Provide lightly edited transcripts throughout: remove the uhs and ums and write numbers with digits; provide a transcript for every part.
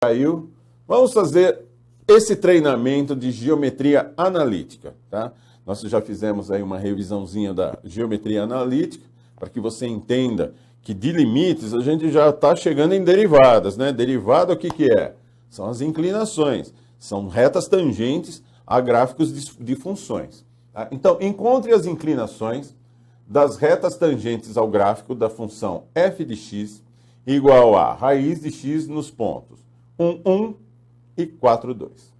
Caiu. Vamos fazer esse treinamento de geometria analítica, tá? Nós já fizemos aí uma revisãozinha da geometria analítica, para que você entenda que de limites a gente já está chegando em derivadas, né? Derivada o que é? São as inclinações, são retas tangentes a gráficos de funções. Tá? Então, encontre as inclinações das retas tangentes ao gráfico da função f de x igual a raiz de x nos pontos 1, 1 e 4, 2.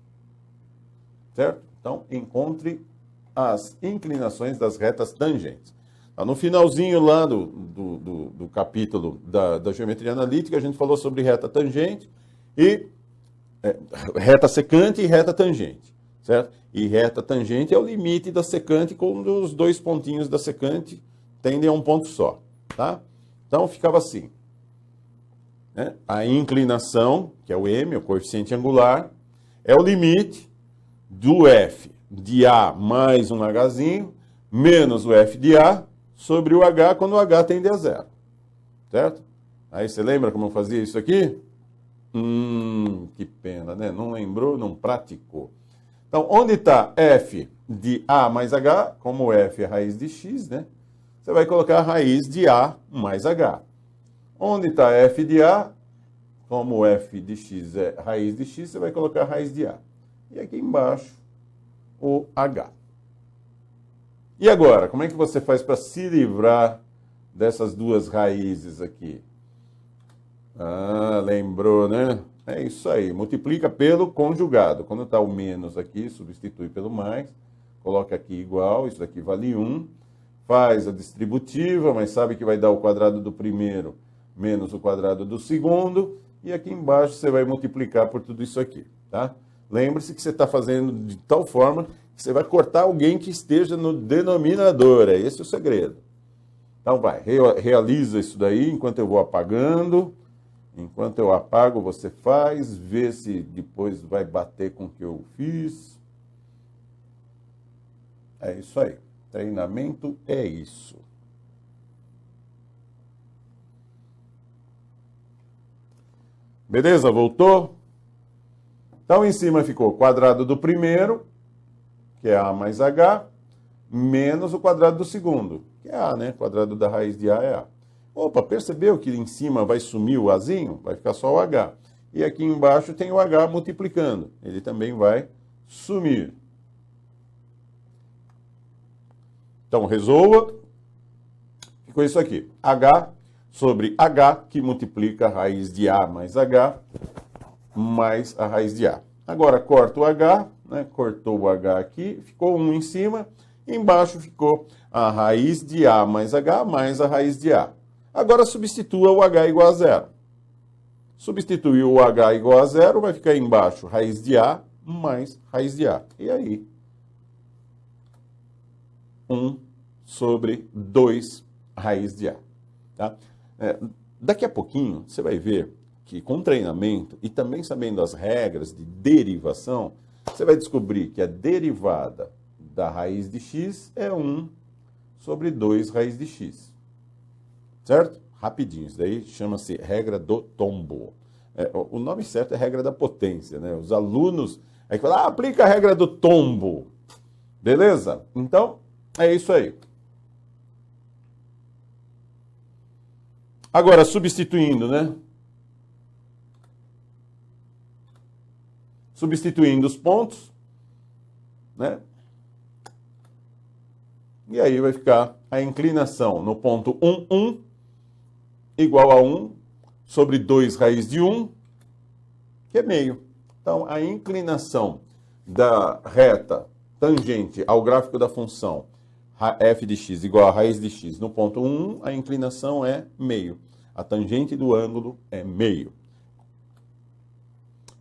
Certo? Então, encontre as inclinações das retas tangentes. No finalzinho lá do capítulo da geometria analítica, a gente falou sobre reta tangente e reta secante e reta tangente, certo? E reta tangente é o limite da secante quando os dois pontinhos da secante tendem a um ponto só, tá? Então, ficava assim, né? A inclinação, que é o m, o coeficiente angular, é o limite do f de a mais um hzinho, menos o f de a, sobre o h, quando o h tende a zero, certo? Aí você lembra como eu fazia isso aqui? Que pena, né? Não lembrou, não praticou. Então, onde está f de a mais h, como f é raiz de x, né? Você vai colocar a raiz de a mais h. Onde está f de a, como f de x é raiz de x, você vai colocar a raiz de a. E aqui embaixo, o h. E agora, como é que você faz para se livrar dessas duas raízes aqui? Lembrou, né? É isso aí, multiplica pelo conjugado. Quando está o menos aqui, substitui pelo mais, coloca aqui igual, isso daqui vale 1, faz a distributiva, mas sabe que vai dar o quadrado do primeiro menos o quadrado do segundo, e aqui embaixo você vai multiplicar por tudo isso aqui, tá? Lembre-se que você está fazendo de tal forma que você vai cortar alguém que esteja no denominador, é esse o segredo. Então vai, realiza isso daí enquanto eu vou apagando. Enquanto eu apago, você faz, vê se depois vai bater com o que eu fiz. É isso aí. Treinamento é isso. Beleza? Voltou? Então, em cima ficou o quadrado do primeiro, que é a mais h, menos o quadrado do segundo, que é a, né? O quadrado da raiz de a é a. Opa, percebeu que em cima vai sumir o azinho? Vai ficar só o h. E aqui embaixo tem o h multiplicando. Ele também vai sumir. Então, resolva. Ficou isso aqui. h sobre h, que multiplica a raiz de a mais h, mais a raiz de a. Agora, corta o h, né? Cortou o h aqui, ficou 1 em cima. Embaixo ficou a raiz de a mais h, mais a raiz de a. Agora substitua o h igual a zero. Substituiu o h igual a zero, vai ficar embaixo raiz de a mais raiz de a. E aí, 1 sobre 2 raiz de a. Tá? Daqui a pouquinho, você vai ver que com treinamento e também sabendo as regras de derivação, você vai descobrir que a derivada da raiz de x é 1 sobre 2 raiz de x. Certo? Rapidinho, isso daí chama-se regra do tombo. O nome certo é regra da potência, né? Os alunos aí falam, aplica a regra do tombo. Beleza? Então, é isso aí. Agora, substituindo, né? Substituindo os pontos, né? E aí vai ficar a inclinação no ponto 1, 1, igual a 1 sobre 2 raiz de 1, que é meio. Então, a inclinação da reta tangente ao gráfico da função f de x igual a raiz de x no ponto 1, a inclinação é meio. A tangente do ângulo é meio.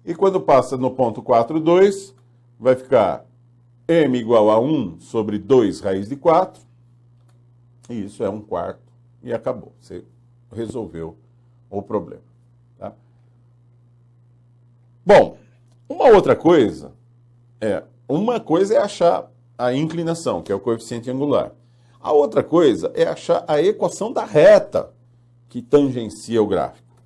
E quando passa no ponto 4, 2, vai ficar m igual a 1 sobre 2 raiz de 4, e isso é 1/4, e acabou. Você resolveu o problema. Tá? Bom, uma coisa é achar a inclinação, que é o coeficiente angular. A outra coisa é achar a equação da reta que tangencia o gráfico.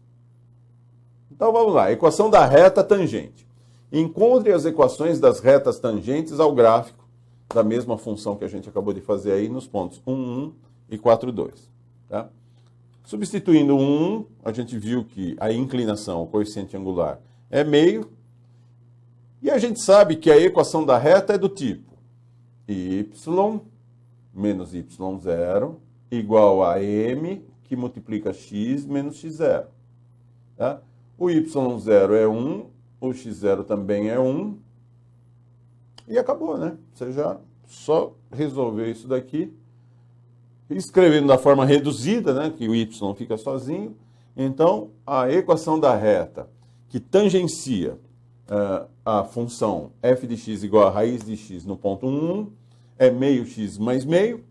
Então vamos lá, equação da reta tangente. Encontre as equações das retas tangentes ao gráfico da mesma função que a gente acabou de fazer aí nos pontos 1, 1 e 4, 2. Tá? Substituindo 1, 1, a gente viu que a inclinação, o coeficiente angular, é meio. E a gente sabe que a equação da reta é do tipo y menos y0 igual a m que multiplica x menos x0. Tá? O y0 é 1, o x0 também é 1. E acabou, né? Você já só resolveu isso daqui, escrevendo da forma reduzida, né? Que o y fica sozinho. Então, a equação da reta que tangencia a função f de x igual a raiz de x no ponto 1, 1, é meio x mais meio.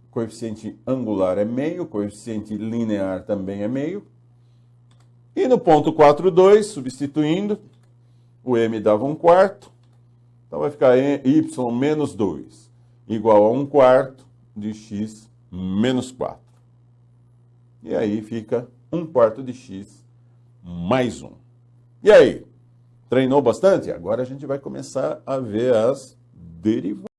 Coeficiente angular é meio, coeficiente linear também é meio. E no ponto 4, 2, substituindo, o m dava 1/4, então vai ficar y menos 2 igual a 1/4 de x menos 4. E aí fica 1/4 de x mais 1. E aí, treinou bastante? Agora a gente vai começar a ver as derivadas.